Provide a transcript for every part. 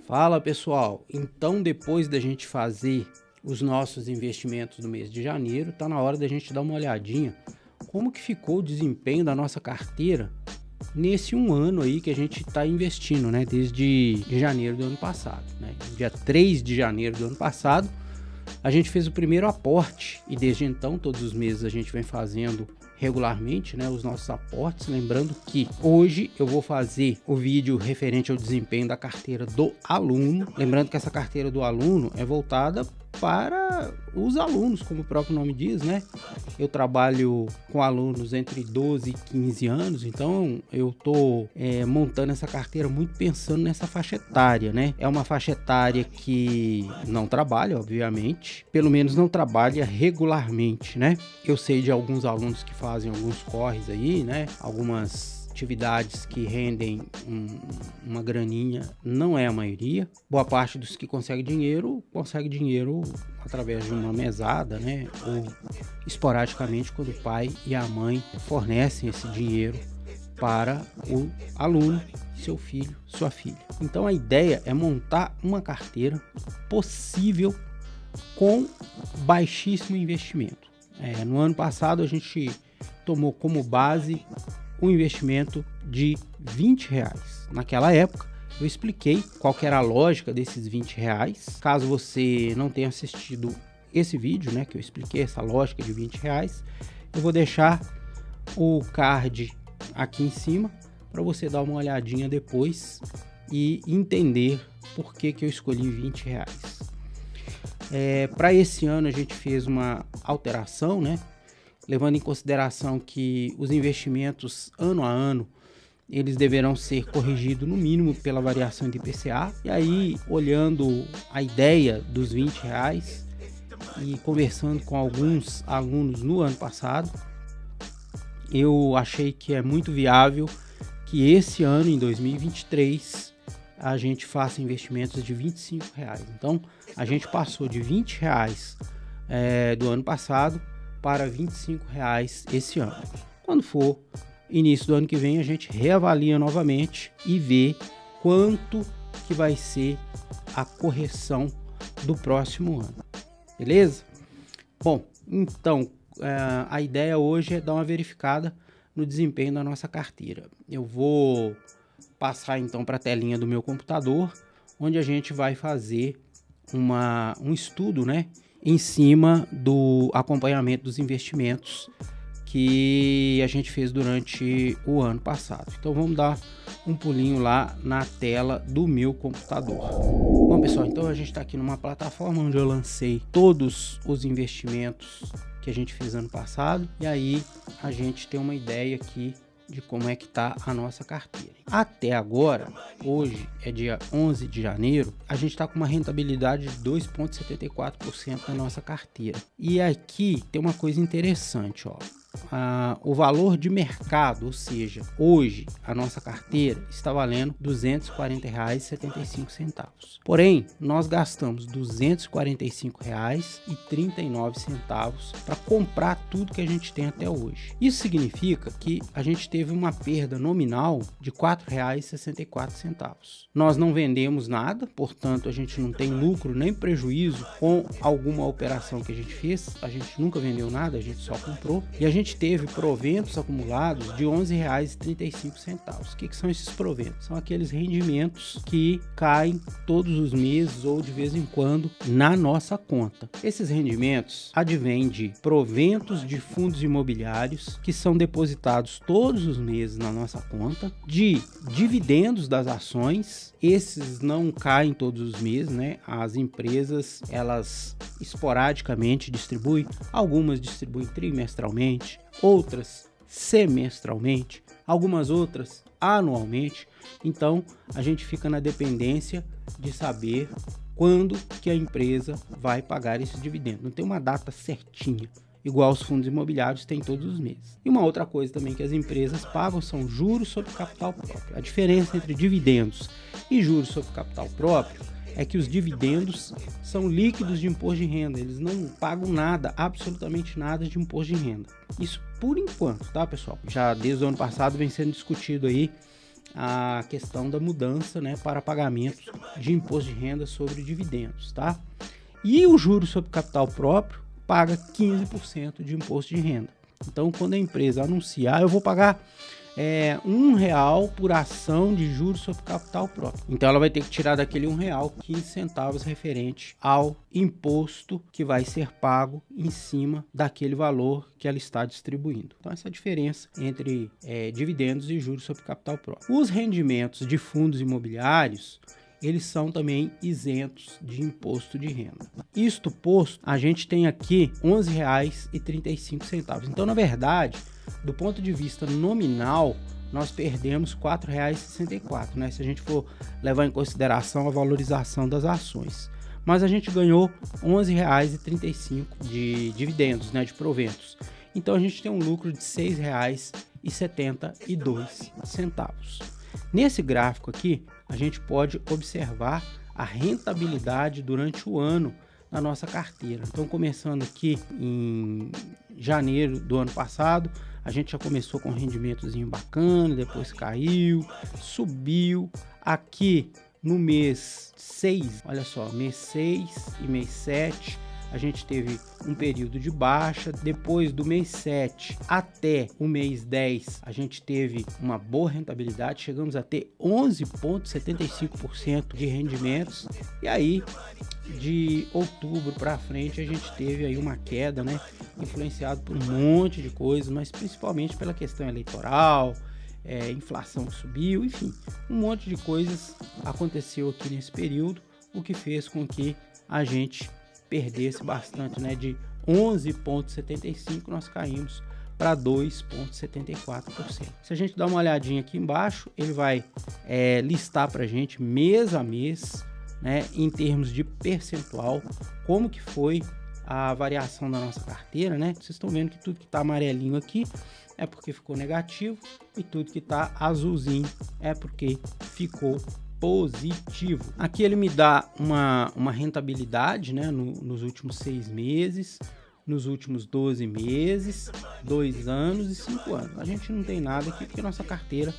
Fala pessoal, então depois da gente fazer os nossos investimentos do mês de janeiro, tá na hora da gente dar uma olhadinha como que ficou o desempenho da nossa carteira nesse um ano aí que a gente está investindo, né? Desde janeiro do ano passado, né? Dia 3 de janeiro do ano passado, a gente fez o primeiro aporte e desde então, todos os meses a gente vem fazendo regularmente, né, os nossos aportes. Lembrando que hoje eu vou fazer o vídeo referente ao desempenho da carteira do aluno. Lembrando que essa carteira do aluno é voltada para os alunos, como o próprio nome diz, né? Eu trabalho com alunos entre 12 e 15 anos, então eu tô montando essa carteira muito pensando nessa faixa etária, né? É uma faixa etária que não trabalha, obviamente, pelo menos não trabalha regularmente, né? Eu sei de alguns alunos que fazem alguns corres aí, né? Algumas atividades que rendem uma graninha, não é a maioria. Boa parte dos que consegue dinheiro através de uma mesada, né? Ou esporadicamente quando o pai e a mãe fornecem esse dinheiro para o aluno, seu filho, sua filha. Então a ideia é montar uma carteira possível com baixíssimo investimento. No ano passado a gente tomou como base um investimento de R$20. Naquela época eu expliquei qual que era a lógica desses R$20. Caso você não tenha assistido esse vídeo, né, que eu expliquei essa lógica de R$20, eu vou deixar o card aqui em cima para você dar uma olhadinha depois e entender por que eu escolhi R$20. Para esse ano a gente fez uma alteração, né? Levando em consideração que os investimentos ano a ano, eles deverão ser corrigidos no mínimo pela variação de IPCA. E aí, olhando a ideia dos R$20 e conversando com alguns alunos no ano passado, eu achei que é muito viável que esse ano, em 2023, a gente faça investimentos de R$25. Então, a gente passou de R$20 do ano passado para R$25 esse ano. Quando for início do ano que vem, a gente reavalia novamente e vê quanto que vai ser a correção do próximo ano. Beleza? Bom, então a ideia hoje é dar uma verificada no desempenho da nossa carteira. Eu vou passar então para a telinha do meu computador, onde a gente vai fazer um estudo, né, em cima do acompanhamento dos investimentos que a gente fez durante o ano passado. Então vamos dar um pulinho lá na tela do meu computador. Bom pessoal, então a gente está aqui numa plataforma onde eu lancei todos os investimentos que a gente fez ano passado, e aí a gente tem uma ideia aqui de como é que tá a nossa carteira. Até agora, hoje é dia 11 de janeiro, a gente está com uma rentabilidade de 2,74% na nossa carteira. E aqui tem uma coisa interessante, ó. O valor de mercado, ou seja, hoje a nossa carteira está valendo R$ 240,75. Porém, nós gastamos R$ 245,39 para comprar tudo que a gente tem até hoje. Isso significa que a gente teve uma perda nominal de R$ 4,64. Nós não vendemos nada, portanto a gente não tem lucro nem prejuízo com alguma operação que a gente fez. A gente nunca vendeu nada, a gente só comprou. E a gente teve proventos acumulados de R$ 11,35. O que são esses proventos? São aqueles rendimentos que caem todos os meses ou de vez em quando na nossa conta. Esses rendimentos advêm de proventos de fundos imobiliários que são depositados todos os meses na nossa conta, de dividendos das ações. Esses não caem todos os meses, né? As empresas, elas esporadicamente distribuem, algumas distribuem trimestralmente, outras semestralmente, algumas outras anualmente. Então a gente fica na dependência de saber quando que a empresa vai pagar esse dividendo. Não tem uma data certinha, igual os fundos imobiliários têm todos os meses. E uma outra coisa também que as empresas pagam são juros sobre capital próprio. A diferença entre dividendos e juros sobre capital próprio é que os dividendos são líquidos de imposto de renda, eles não pagam nada, absolutamente nada de imposto de renda. Isso por enquanto, tá pessoal? Já desde o ano passado vem sendo discutido aí a questão da mudança, né, para pagamento de imposto de renda sobre dividendos, tá? E o juros sobre capital próprio paga 15% de imposto de renda. Então, quando a empresa anunciar, eu vou pagar R$1 por ação de juros sobre capital próprio. Então, ela vai ter que tirar daquele R$1 15 centavos referente ao imposto que vai ser pago em cima daquele valor que ela está distribuindo. Então, essa é a diferença entre dividendos e juros sobre capital próprio. Os rendimentos de fundos imobiliários, eles são também isentos de imposto de renda. Isto posto, a gente tem aqui R$11,35. Então, na verdade, do ponto de vista nominal, nós perdemos R$4,64, né? Se a gente for levar em consideração a valorização das ações. Mas a gente ganhou R$11,35 de dividendos, né? De proventos. Então, a gente tem um lucro de R$6,72. Nesse gráfico aqui, a gente pode observar a rentabilidade durante o ano na nossa carteira. Então, começando aqui em janeiro do ano passado, a gente já começou com um rendimentozinho bacana, depois caiu, subiu. Aqui no mês 6, olha só, mês 6 e mês 7, a gente teve um período de baixa. Depois do mês 7 até o mês 10, a gente teve uma boa rentabilidade, chegamos a ter 11,75% de rendimentos. E aí, de outubro para frente, a gente teve aí uma queda, né? Influenciado por um monte de coisas, mas principalmente pela questão eleitoral, inflação que subiu, enfim, um monte de coisas aconteceu aqui nesse período, o que fez com que a gente perdesse bastante, né? De 11,75 nós caímos para 2,74%. Se a gente dá uma olhadinha aqui embaixo, ele vai listar para a gente mês a mês, né, em termos de percentual, como que foi a variação da nossa carteira, né? Vocês estão vendo que tudo que está amarelinho aqui é porque ficou negativo e tudo que está azulzinho é porque ficou positivo. Aqui ele me dá uma rentabilidade, né, nos últimos 6 meses, nos últimos 12 meses, 2 anos e 5 anos. A gente não tem nada aqui porque nossa carteira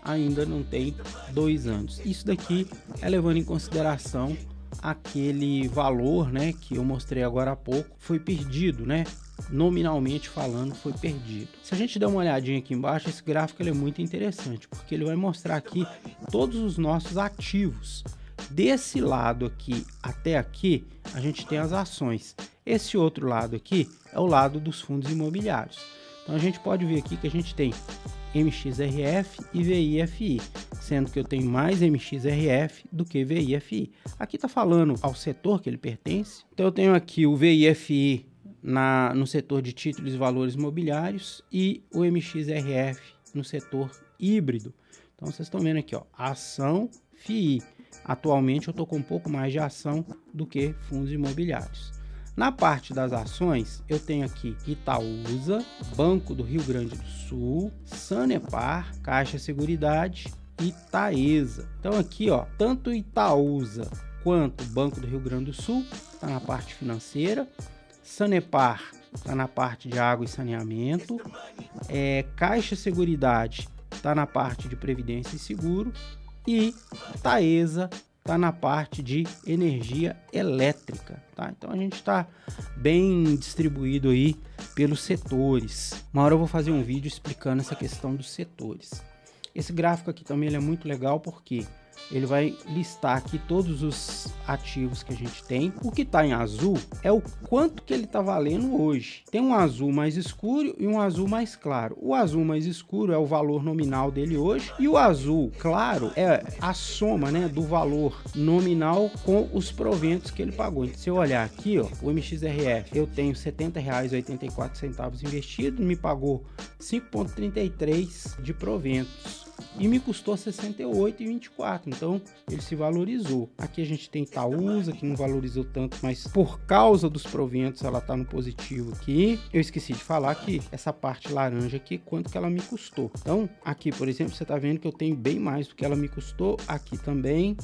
ainda não tem 2 anos. Isso daqui é levando em consideração aquele valor, né, que eu mostrei agora há pouco, foi perdido, né? Nominalmente falando, foi perdido. Se a gente der uma olhadinha aqui embaixo, esse gráfico ele é muito interessante, porque ele vai mostrar aqui todos os nossos ativos. Desse lado aqui até aqui, a gente tem as ações. Esse outro lado aqui é o lado dos fundos imobiliários. Então a gente pode ver aqui que a gente tem MXRF e VIFI, sendo que eu tenho mais MXRF do que VIFI. Aqui está falando ao setor que ele pertence. Então eu tenho aqui o VIFI no setor de títulos e valores imobiliários e o MXRF no setor híbrido. Então vocês estão vendo aqui, ó, ação, FII. Atualmente eu estou com um pouco mais de ação do que fundos imobiliários. Na parte das ações, eu tenho aqui Itaúsa, Banco do Rio Grande do Sul, Sanepar, Caixa Seguridade e Taesa. Então aqui, ó, tanto Itaúsa quanto Banco do Rio Grande do Sul está na parte financeira, Sanepar está na parte de água e saneamento, Caixa Seguridade está na parte de previdência e seguro e Taesa está na parte de energia elétrica, tá? Então a gente está bem distribuído aí pelos setores. Uma hora eu vou fazer um vídeo explicando essa questão dos setores. Esse gráfico aqui também ele é muito legal porque ele vai listar aqui todos os ativos que a gente tem. O que está em azul é o quanto que ele está valendo hoje. Tem um azul mais escuro e um azul mais claro. O azul mais escuro é o valor nominal dele hoje e o azul claro é a soma, né, do valor nominal com os proventos que ele pagou. Então, se eu olhar aqui, ó, o MXRF, eu tenho R$ 70,84 investido, me pagou 5,33 de proventos. E me custou R$ 68,24, então ele se valorizou. Aqui a gente tem Itaúsa, que não valorizou tanto, mas por causa dos proventos ela está no positivo aqui. Eu esqueci de falar que essa parte laranja aqui, quanto que ela me custou. Então, aqui, por exemplo, você está vendo que eu tenho bem mais do que ela me custou. Aqui também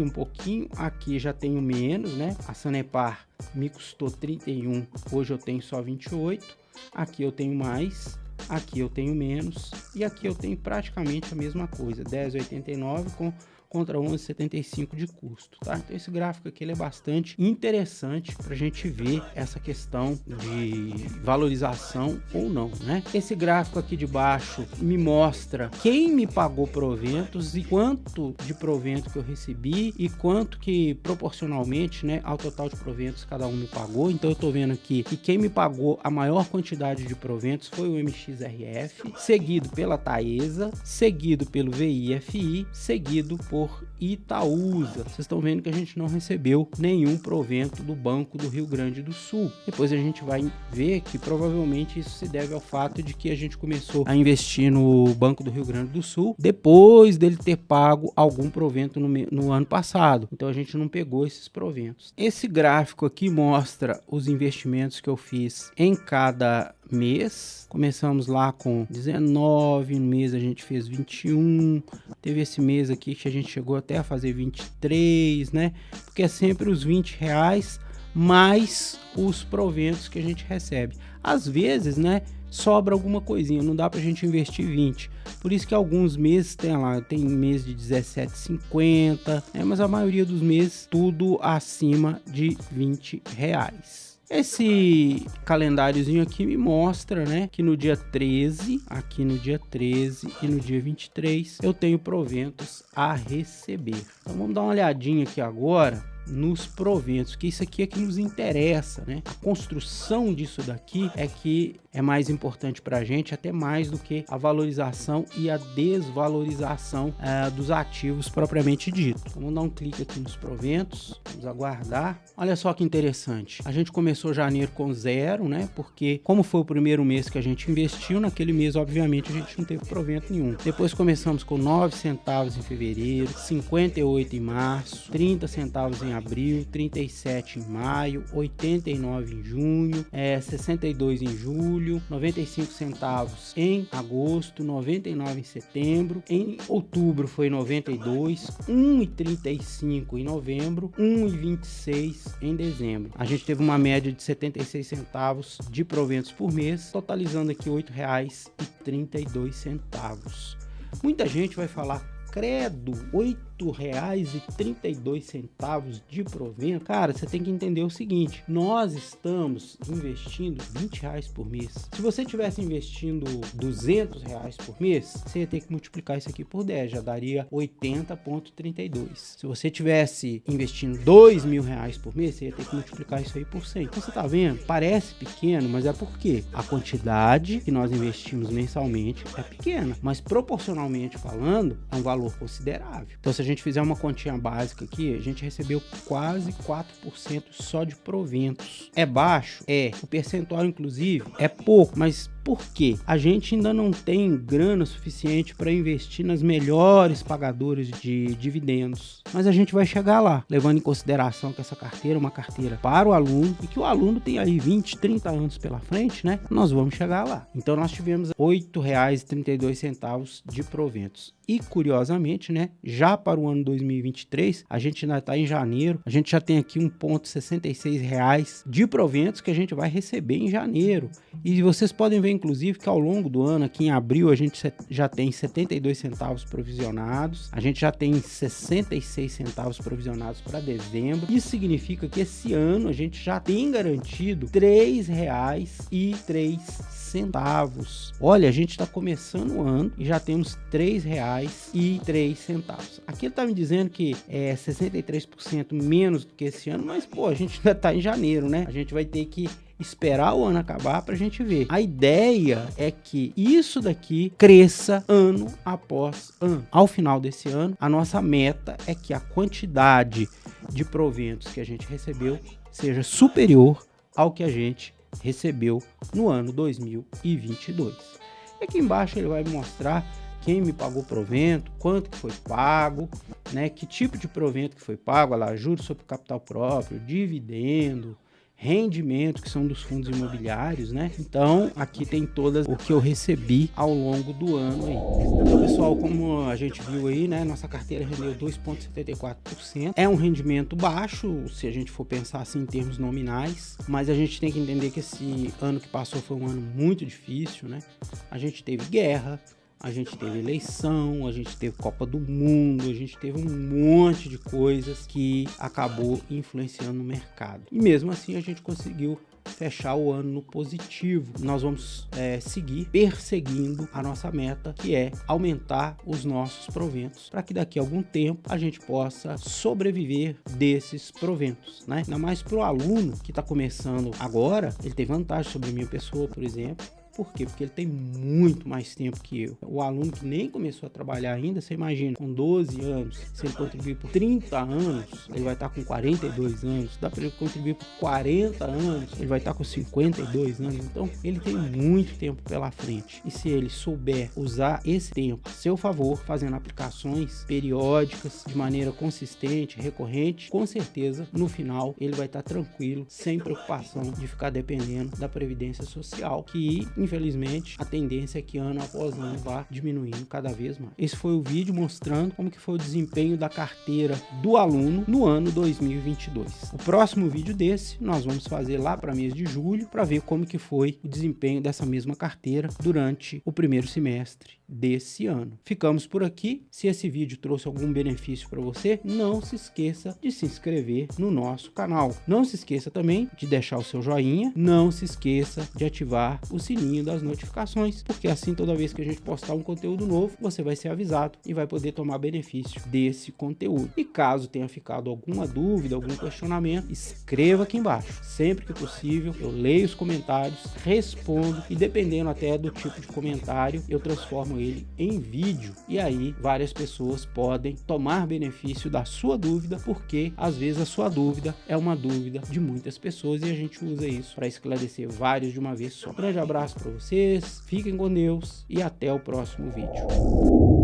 um pouquinho. Aqui já tenho menos, né? A Sanepar me custou 31, hoje eu tenho só 28. Aqui eu tenho mais, aqui eu tenho menos. e aqui eu tenho praticamente a mesma coisa, 10,89 contra 11,75 de custo, tá? Então esse gráfico aqui ele é bastante interessante para a gente ver essa questão de valorização ou não, né? Esse gráfico aqui de baixo me mostra quem me pagou proventos e quanto de provento que eu recebi e quanto que proporcionalmente, né, ao total de proventos cada um me pagou. Então eu tô vendo aqui que quem me pagou a maior quantidade de proventos foi o MXRF, seguido pela Taesa, seguido pelo VIFI, seguido por Itaúsa. Vocês estão vendo que a gente não recebeu nenhum provento do Banco do Rio Grande do Sul. Depois a gente vai ver que provavelmente isso se deve ao fato de que a gente começou a investir no Banco do Rio Grande do Sul depois dele ter pago algum provento no ano passado. Então a gente não pegou esses proventos. Esse gráfico aqui mostra os investimentos que eu fiz em cada mês. Começamos lá com 19, no mês a gente fez 21, teve esse mês aqui que a gente chegou até a fazer 23, né? Porque é sempre os R$20 mais os proventos que a gente recebe. Às vezes, né, sobra alguma coisinha, não dá pra gente investir 20. Por isso que alguns meses tem mês de 17,50, né, mas a maioria dos meses tudo acima de R$20. Esse calendáriozinho aqui me mostra, né, que no dia 13, aqui no dia 13 e no dia 23, eu tenho proventos a receber. Então vamos dar uma olhadinha aqui agora nos proventos, que isso aqui é que nos interessa, né? A construção disso daqui é que é mais importante para a gente, até mais do que a valorização e a desvalorização dos ativos propriamente dito. Vamos dar um clique aqui nos proventos, vamos aguardar. Olha só que interessante, a gente começou janeiro com 0, né? Porque como foi o primeiro mês que a gente investiu, naquele mês obviamente a gente não teve provento nenhum. Depois começamos com 9 centavos em fevereiro, 58 em março, 30 centavos em abril, 37 em maio, 89 em junho, 62 em julho, 95 centavos em agosto, 99 em setembro, em outubro foi 92, 1,35 em novembro, 1,26 em dezembro. A gente teve uma média de 76 centavos de proventos por mês, totalizando aqui R$ 8,32. Muita gente vai falar, credo, R$ 8,32 de provento. Cara, você tem que entender o seguinte, nós estamos investindo R$20 por mês. Se você tivesse investindo R$200 por mês, você ia ter que multiplicar isso aqui por 10, já daria 80,32. Se você tivesse investindo R$2.000 por mês, você ia ter que multiplicar isso aí por 100. Então você tá vendo? Parece pequeno, mas é porque a quantidade que nós investimos mensalmente é pequena, mas proporcionalmente falando, é um valor considerável. Então se a gente fizer uma continha básica aqui, a gente recebeu quase 4% só de proventos. É baixo? É. O percentual, inclusive, é pouco, mas por quê? A gente ainda não tem grana suficiente para investir nas melhores pagadoras de dividendos. Mas a gente vai chegar lá, levando em consideração que essa carteira é uma carteira para o aluno e que o aluno tem aí 20, 30 anos pela frente, né? Nós vamos chegar lá. Então nós tivemos R$ 8,32 de proventos. E curiosamente, né, já para o ano 2023, a gente ainda está em janeiro, a gente já tem aqui R$ 1,66 de proventos que a gente vai receber em janeiro. E vocês podem ver, inclusive, que ao longo do ano, aqui em abril, a gente já tem 72 centavos provisionados, a gente já tem 66 centavos provisionados para dezembro. Isso significa que esse ano a gente já tem garantido R$ 3,03. Olha, a gente está começando o ano e já temos R$ 3,03. Aqui ele está me dizendo que é 63% menos do que esse ano, mas pô, a gente ainda está em janeiro, né? A gente vai ter que esperar o ano acabar para a gente ver. A ideia é que isso daqui cresça ano após ano. Ao final desse ano, a nossa meta é que a quantidade de proventos que a gente recebeu seja superior ao que a gente recebeu no ano 2022. E aqui embaixo ele vai mostrar quem me pagou provento, quanto que foi pago, né, que tipo de provento que foi pago, lá, juros sobre capital próprio, dividendo, rendimento, que são dos fundos imobiliários, né? Então, aqui tem todas o que eu recebi ao longo do ano aí. Então, pessoal, como a gente viu aí, né? Nossa carteira rendeu 2,74%. É um rendimento baixo, se a gente for pensar assim em termos nominais, mas a gente tem que entender que esse ano que passou foi um ano muito difícil, né? A gente teve guerra, a gente teve eleição, a gente teve Copa do Mundo, a gente teve um monte de coisas que acabou influenciando no mercado. E mesmo assim a gente conseguiu fechar o ano no positivo. Nós vamos seguir perseguindo a nossa meta, que é aumentar os nossos proventos, para que daqui a algum tempo a gente possa sobreviver desses proventos, né? Ainda mais para o aluno que está começando agora, ele tem vantagem sobre a minha pessoa, por exemplo. Por quê? Porque ele tem muito mais tempo que eu. O aluno que nem começou a trabalhar ainda, você imagina, com 12 anos, se ele contribuir por 30 anos, ele vai estar com 42 anos. Dá para ele contribuir por 40 anos, ele vai estar com 52 anos. Então, ele tem muito tempo pela frente. E se ele souber usar esse tempo a seu favor, fazendo aplicações periódicas, de maneira consistente, recorrente, com certeza, no final, ele vai estar tranquilo, sem preocupação de ficar dependendo da Previdência Social, que infelizmente a tendência é que ano após ano vá diminuindo cada vez mais. Esse foi o vídeo mostrando como que foi o desempenho da carteira do aluno no ano 2022. O próximo vídeo desse nós vamos fazer lá para mês de julho para ver como que foi o desempenho dessa mesma carteira durante o primeiro semestre desse ano. Ficamos por aqui. Se esse vídeo trouxe algum benefício para você, não se esqueça de se inscrever no nosso canal. Não se esqueça também de deixar o seu joinha, não se esqueça de ativar o sininho das notificações, porque assim toda vez que a gente postar um conteúdo novo, você vai ser avisado e vai poder tomar benefício desse conteúdo. E caso tenha ficado alguma dúvida, algum questionamento, escreva aqui embaixo. Sempre que possível, eu leio os comentários, respondo e dependendo até do tipo de comentário, eu transformo ele em vídeo e aí várias pessoas podem tomar benefício da sua dúvida, porque às vezes a sua dúvida é uma dúvida de muitas pessoas e a gente usa isso para esclarecer vários de uma vez só. Grande abraço para vocês, fiquem com Deus e até o próximo vídeo.